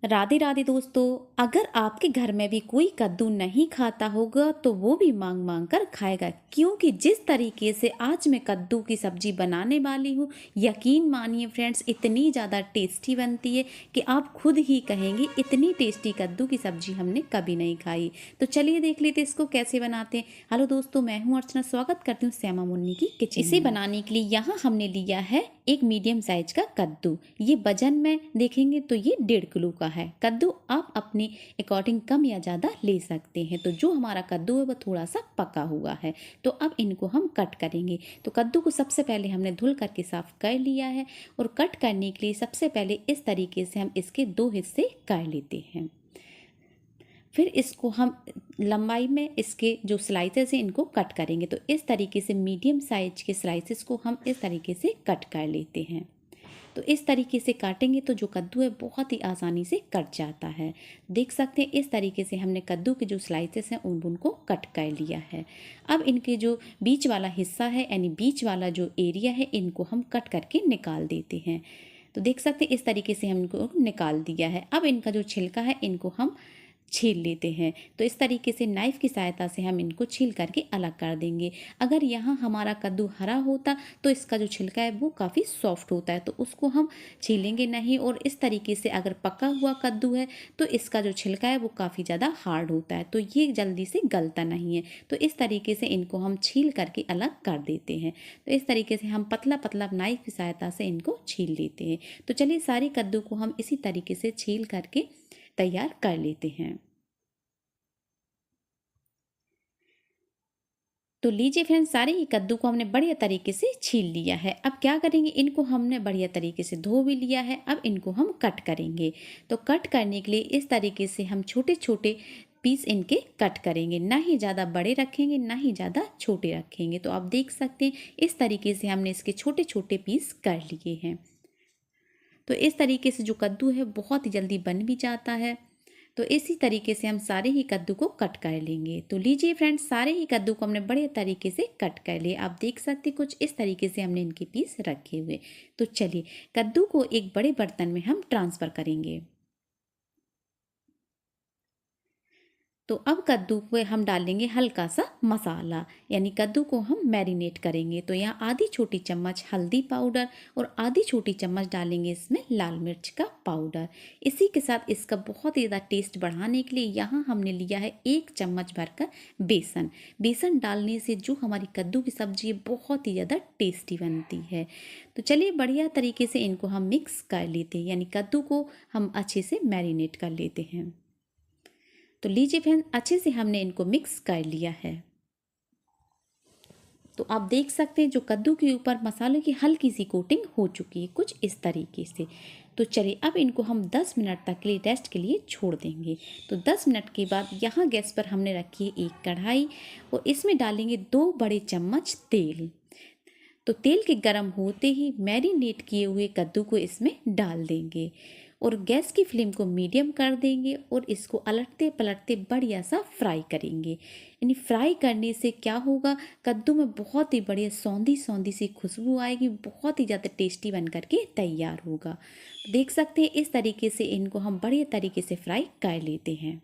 राधे राधे दोस्तों। अगर आपके घर में भी कोई कद्दू नहीं खाता होगा तो वो भी मांग मांग कर खाएगा, क्योंकि जिस तरीके से आज मैं कद्दू की सब्जी बनाने वाली हूँ, यकीन मानिए फ्रेंड्स, इतनी ज़्यादा टेस्टी बनती है कि आप खुद ही कहेंगे इतनी टेस्टी कद्दू की सब्जी हमने कभी नहीं खाई। तो चलिए देख लेते इसको कैसे बनाते हैं। हेलो दोस्तों, मैं हूँ अर्चना, स्वागत करती हूँ श्यामा मुन्नी की किचन। इसे बनाने के लिए यहाँ हमने लिया है एक मीडियम साइज का कद्दू। ये वजन में देखेंगे तो ये 1.5 किलो का है। कद्दू आप अपने अकॉर्डिंग कम या ज़्यादा ले सकते हैं। तो जो हमारा कद्दू है वो थोड़ा सा पका हुआ है, तो अब इनको हम कट करेंगे। तो कद्दू को सबसे पहले हमने धुल करके साफ कर लिया है, और कट करने के लिए सबसे पहले इस तरीके से हम इसके 2 हिस्से कर लेते हैं। फिर इसको हम लंबाई में इसके जो स्लाइसेस हैं इनको कट करेंगे। तो इस तरीके से मीडियम साइज के स्लाइसेस को हम इस तरीके से कट कर लेते हैं। तो इस तरीके से काटेंगे तो जो कद्दू है बहुत ही आसानी से कट जाता है। देख सकते हैं इस तरीके से हमने कद्दू के जो स्लाइसेस हैं उनको कट कर लिया है। अब इनके जो बीच वाला हिस्सा है, यानी बीच वाला जो एरिया है, इनको हम कट करके निकाल देते हैं। तो देख सकते हैं इस तरीके से हम इनको निकाल दिया है। अब इनका जो छिलका है इनको हम छील लेते हैं। तो इस तरीके से नाइफ़ की सहायता से हम इनको छील करके अलग कर देंगे। अगर यहाँ हमारा कद्दू हरा होता तो इसका जो छिलका है वो काफ़ी सॉफ्ट होता है, तो उसको हम छीलेंगे नहीं। और इस तरीके से अगर पका हुआ कद्दू है तो इसका जो छिलका है वो काफ़ी ज़्यादा हार्ड होता है, तो ये जल्दी से गलता नहीं है। तो इस तरीके से इनको हम छील करके अलग कर देते हैं। तो इस तरीके से हम पतला पतला नाइफ़ की सहायता से इनको छील लेते हैं। तो चलिए सारे कद्दू को हम इसी तरीके से छील करके तैयार कर लेते हैं। तो लीजिए फ्रेंड्स, सारे ही कद्दू को हमने बढ़िया तरीके से छील लिया है। अब क्या करेंगे, इनको हमने बढ़िया तरीके से धो भी लिया है। अब इनको हम कट करेंगे। तो कट करने के लिए इस तरीके से हम छोटे छोटे पीस इनके कट करेंगे, ना ही ज़्यादा बड़े रखेंगे ना ही ज़्यादा छोटे रखेंगे। तो आप देख सकते हैं इस तरीके से हमने इसके छोटे छोटे पीस कर लिए हैं। तो इस तरीके से जो कद्दू है बहुत ही जल्दी बन भी जाता है। तो इसी तरीके से हम सारे ही कद्दू को कट कर लेंगे। तो लीजिए फ्रेंड्स, सारे ही कद्दू को हमने बड़े तरीके से कट कर लिए। आप देख सकते कुछ इस तरीके से हमने इनके पीस रखे हुए। तो चलिए कद्दू को एक बड़े बर्तन में हम ट्रांसफ़र करेंगे। तो अब कद्दू पे हम डालेंगे हल्का सा मसाला, यानी कद्दू को हम मैरिनेट करेंगे। तो यहाँ आधी छोटी चम्मच हल्दी पाउडर और आधी छोटी चम्मच डालेंगे इसमें लाल मिर्च का पाउडर। इसी के साथ इसका बहुत ही ज़्यादा टेस्ट बढ़ाने के लिए यहाँ हमने लिया है 1 चम्मच भरकर बेसन। बेसन डालने से जो हमारी कद्दू की सब्जी है बहुत ही ज़्यादा टेस्टी बनती है। तो चलिए बढ़िया तरीके से इनको हम मिक्स कर लेते हैं, यानी कद्दू को हम अच्छे से मैरिनेट कर लेते हैं। तो लीजिए फ्रेंड, अच्छे से हमने इनको मिक्स कर लिया है। तो आप देख सकते हैं जो कद्दू के ऊपर मसाले की हल्की सी कोटिंग हो चुकी है कुछ इस तरीके से। तो चलिए अब इनको हम 10 मिनट तक के लिए रेस्ट के लिए छोड़ देंगे। तो 10 मिनट के बाद यहाँ गैस पर हमने रखी है एक कढ़ाई, और इसमें डालेंगे 2 बड़े चम्मच तेल। तो तेल के गर्म होते ही मैरिनेट किए हुए कद्दू को इसमें डाल देंगे, और गैस की फ्लेम को मीडियम कर देंगे, और इसको अलटते पलटते बढ़िया सा फ्राई करेंगे। यानी फ्राई करने से क्या होगा, कद्दू में बहुत ही बढ़िया सौंधी सौंधी सी खुशबू आएगी, बहुत ही ज़्यादा टेस्टी बन करके तैयार होगा। देख सकते हैं इस तरीके से इनको हम बढ़िया तरीके से फ्राई कर लेते हैं।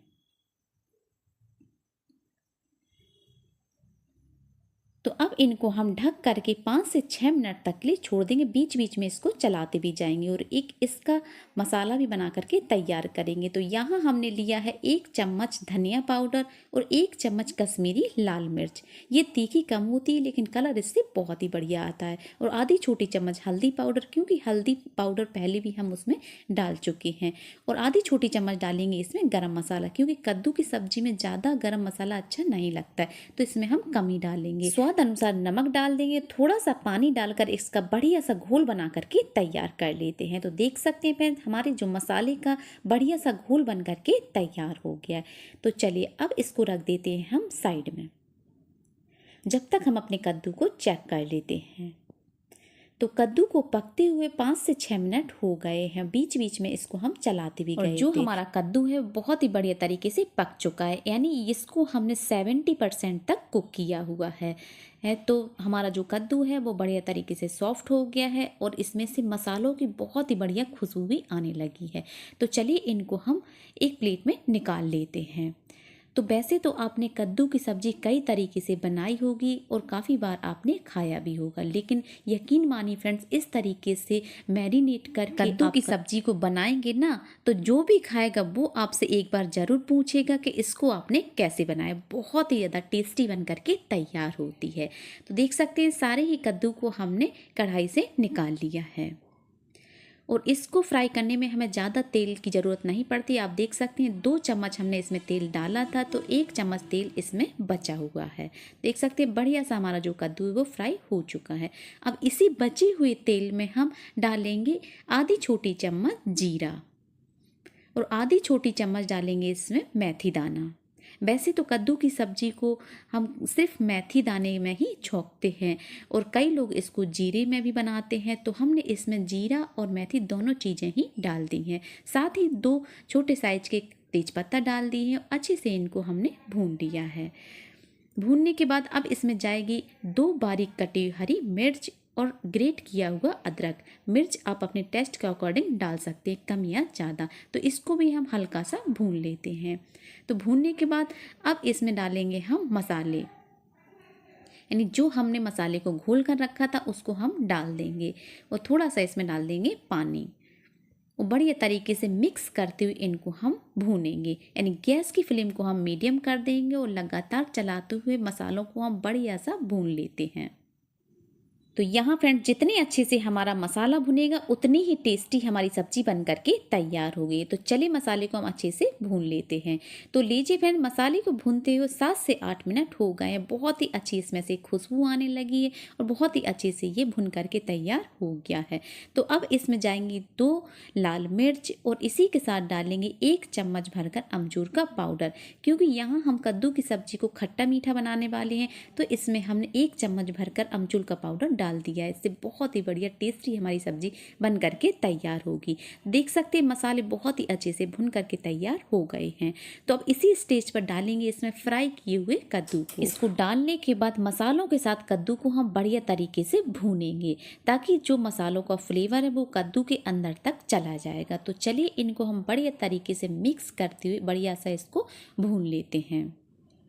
तो अब इनको हम ढक करके 5 से 6 मिनट तक के लिए छोड़ देंगे। बीच बीच में इसको चलाते भी जाएंगे, और एक इसका मसाला भी बना करके तैयार करेंगे। तो यहाँ हमने लिया है 1 चम्मच धनिया पाउडर और 1 चम्मच कश्मीरी लाल मिर्च। ये तीखी कम होती है लेकिन कलर इससे बहुत ही बढ़िया आता है। और आधी छोटी चम्मच हल्दी पाउडर, क्योंकि हल्दी पाउडर पहले भी हम उसमें डाल चुके हैं। और आधी छोटी चम्मच डालेंगे इसमें गरम मसाला, क्योंकि कद्दू की सब्जी में ज़्यादा गरम मसाला अच्छा नहीं लगता है, तो इसमें हम कम ही डालेंगे। स्वाद अनुसार नमक डाल देंगे, थोड़ा सा पानी डालकर इसका बढ़िया सा घोल बना करके तैयार कर लेते हैं। तो देख सकते हैं फ्रेंड्स, हमारे जो मसाले का बढ़िया सा घोल बन करके तैयार हो गया है। तो चलिए अब इसको रख देते हैं हम साइड में, जब तक हम अपने कद्दू को चेक कर लेते हैं। तो कद्दू को पकते हुए 5 से 6 मिनट हो गए हैं। बीच बीच में इसको हम चलाते भी गए जो हमारा कद्दू है बहुत ही बढ़िया तरीके से पक चुका है, यानी इसको हमने 70% तक कुक किया हुआ है। तो हमारा जो कद्दू है वो बढ़िया तरीके से सॉफ्ट हो गया है और इसमें से मसालों की बहुत ही बढ़िया खुशबू भी आने लगी है। तो चलिए इनको हम एक प्लेट में निकाल लेते हैं। तो वैसे तो आपने कद्दू की सब्ज़ी कई तरीके से बनाई होगी और काफ़ी बार आपने खाया भी होगा, लेकिन यकीन मानिए फ्रेंड्स, इस तरीके से मैरिनेट करके कद्दू की सब्ज़ी को बनाएंगे ना, तो जो भी खाएगा वो आपसे एक बार ज़रूर पूछेगा कि इसको आपने कैसे बनाया। बहुत ही ज़्यादा टेस्टी बन करके तैयार होती है। तो देख सकते हैं सारे ही कद्दू को हमने कढ़ाई से निकाल लिया है और इसको फ्राई करने में हमें ज़्यादा तेल की ज़रूरत नहीं पड़ती। आप देख सकते हैं 2 चम्मच हमने इसमें तेल डाला था, तो 1 चम्मच तेल इसमें बचा हुआ है। देख सकते हैं बढ़िया सा हमारा जो कद्दू है वो फ्राई हो चुका है। अब इसी बचे हुए तेल में हम डालेंगे आधी छोटी चम्मच जीरा और आधी छोटी चम्मच डालेंगे इसमें मेथी दाना। वैसे तो कद्दू की सब्ज़ी को हम सिर्फ मेथी दाने में ही छौंकते हैं और कई लोग इसको जीरे में भी बनाते हैं, तो हमने इसमें जीरा और मेथी दोनों चीज़ें ही डाल दी हैं। साथ ही 2 छोटे साइज के तेज़पत्ता डाल दिए हैं। अच्छे से इनको हमने भून लिया है। भूनने के बाद अब इसमें जाएगी 2 बारीक कटी हरी मिर्च और ग्रेट किया हुआ अदरक। मिर्च आप अपने टेस्ट के अकॉर्डिंग डाल सकते हैं, कम या ज़्यादा। तो इसको भी हम हल्का सा भून लेते हैं। तो भूनने के बाद अब इसमें डालेंगे हम मसाले, यानी जो हमने मसाले को घोल कर रखा था उसको हम डाल देंगे और थोड़ा सा इसमें डाल देंगे पानी और बढ़िया तरीके से मिक्स करते हुए इनको हम भूनेंगे। यानी गैस की फ्लेम को हम मीडियम कर देंगे और लगातार चलाते हुए मसालों को हम बढ़िया सा भून लेते हैं। तो यहाँ फ्रेंड्स जितने अच्छे से हमारा मसाला भुनेगा उतनी ही टेस्टी हमारी सब्जी बन करके तैयार होगी। तो चलिए मसाले को हम अच्छे से भून लेते हैं। तो लीजिए फ्रेंड, मसाले को भूनते हुए 7 से 8 मिनट हो गए हैं। बहुत ही अच्छी इसमें से खुशबू आने लगी है और बहुत ही अच्छे से ये भुन करके तैयार हो गया है। तो अब इसमें जाएंगी 2 लाल मिर्च और इसी के साथ डालेंगे 1 चम्मच भरकर अमचूर का पाउडर। क्योंकि यहाँ हम कद्दू की सब्जी को खट्टा मीठा बनाने वाले हैं, तो इसमें हमने 1 चम्मच भरकर अमचूर का पाउडर डाल दिया है। इससे बहुत ही बढ़िया टेस्टी हमारी सब्जी बन करके तैयार होगी। देख सकते हैं मसाले बहुत ही अच्छे से भुन करके तैयार हो गए हैं। तो अब इसी स्टेज पर डालेंगे इसमें फ्राई किए हुए कद्दू को। इसको डालने के बाद मसालों के साथ कद्दू को हम बढ़िया तरीके से भूनेंगे ताकि जो मसालों का फ्लेवर है वो कद्दू के अंदर तक चला जाएगा। तो चलिए इनको हम बढ़िया तरीके से मिक्स करते हुए बढ़िया सा इसको भून लेते हैं।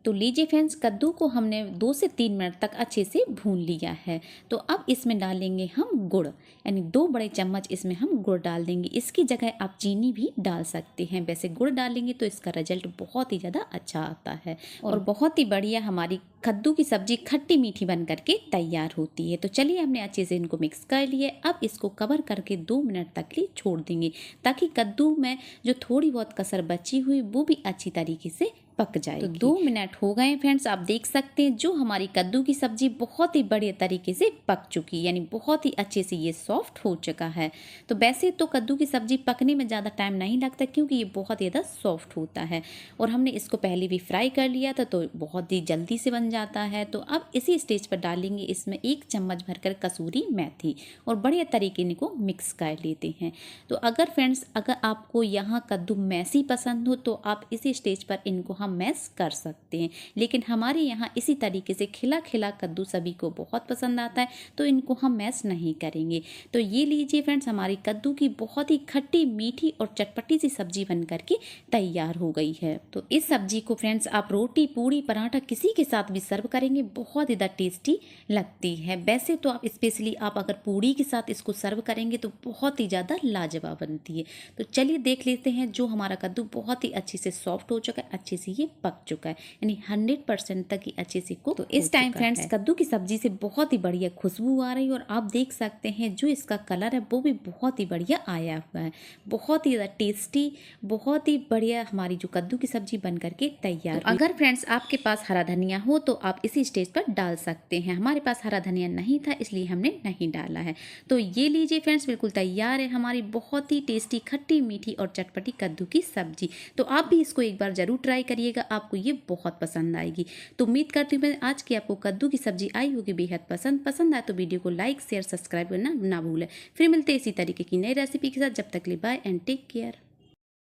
तो लीजिए फ्रेंड्स, कद्दू को हमने 2 से 3 मिनट तक अच्छे से भून लिया है। तो अब इसमें डालेंगे हम गुड़, यानी 2 बड़े चम्मच इसमें हम गुड़ डाल देंगे। इसकी जगह आप चीनी भी डाल सकते हैं। वैसे गुड़ डालेंगे तो इसका रिजल्ट बहुत ही ज़्यादा अच्छा आता है और बहुत ही बढ़िया हमारी कद्दू की सब्जी खट्टी मीठी बन करके तैयार होती है। तो चलिए हमने अच्छे से इनको मिक्स कर लिए। अब इसको कवर करके 2 मिनट तक लिए छोड़ देंगे ताकि कद्दू में जो थोड़ी बहुत कसर बची हुई वो भी अच्छी तरीके से पक जाएगी। तो 2 मिनट हो गए फ्रेंड्स, आप देख सकते हैं जो हमारी कद्दू की सब्जी बहुत ही बढ़िया तरीके से पक चुकी है, यानी बहुत ही अच्छे से ये सॉफ्ट हो चुका है। तो वैसे तो कद्दू की सब्जी पकने में ज़्यादा टाइम नहीं लगता क्योंकि ये बहुत ही ज़्यादा सॉफ्ट होता है और हमने इसको पहले भी फ्राई कर लिया था तो बहुत ही जल्दी से बन जाता है। तो अब इसी स्टेज पर डालेंगे इसमें 1 चम्मच भरकर कसूरी मेथी और बढ़िया तरीके इनको मिक्स कर लेते हैं। तो अगर फ्रेंड्स अगर आपको यहाँ कद्दू मैसी पसंद हो तो आप इसी स्टेज पर इनको हम मैश कर सकते हैं, लेकिन हमारे यहाँ इसी तरीके से खिला खिला कद्दू सभी को बहुत पसंद आता है तो इनको हम मैश नहीं करेंगे। तो ये लीजिए फ्रेंड्स, हमारी कद्दू की बहुत ही खट्टी मीठी और चटपटी सी सब्जी बन करके तैयार हो गई है। तो इस सब्जी को फ्रेंड्स आप रोटी पूड़ी पराठा किसी के साथ भी सर्व करेंगे, बहुत ज़्यादा टेस्टी लगती है। वैसे तो आप स्पेशली आप अगर पूड़ी के साथ इसको सर्व करेंगे तो बहुत ही ज़्यादा लाजवाब बनती है। तो चलिए देख लेते हैं, जो हमारा कद्दू बहुत ही अच्छे से सॉफ्ट हो चुका है, अच्छे से ये पक चुका है, यानी 100% तक ही अच्छे से कुक। तो इस टाइम फ्रेंड्स कद्दू की सब्जी से बहुत ही बढ़िया खुशबू आ रही है और आप देख सकते हैं जो इसका कलर है वो भी बहुत ही बढ़िया आया हुआ है। बहुत ही ज़्यादा टेस्टी, बहुत ही बढ़िया हमारी जो कद्दू की सब्जी बन करके तैयार। तो अगर फ्रेंड्स आपके पास हरा धनिया हो तो आप इसी स्टेज पर डाल सकते हैं। हमारे पास हरा धनिया नहीं था इसलिए हमने नहीं डाला है। तो ये लीजिए फ्रेंड्स, बिल्कुल तैयार है हमारी बहुत ही टेस्टी खट्टी मीठी और चटपटी कद्दू की सब्जी। तो आप भी इसको एक बार ज़रूर ट्राई करिए। करिएगा, आपको ये बहुत पसंद आएगी। तो उम्मीद करती हूँ मैं आज की आपको कद्दू की सब्जी आई होगी बेहद पसंद आए तो वीडियो को लाइक शेयर सब्सक्राइब करना ना भूलें। फिर मिलते हैं इसी तरीके की नई रेसिपी के साथ, जब तक के लिए बाय एंड टेक केयर।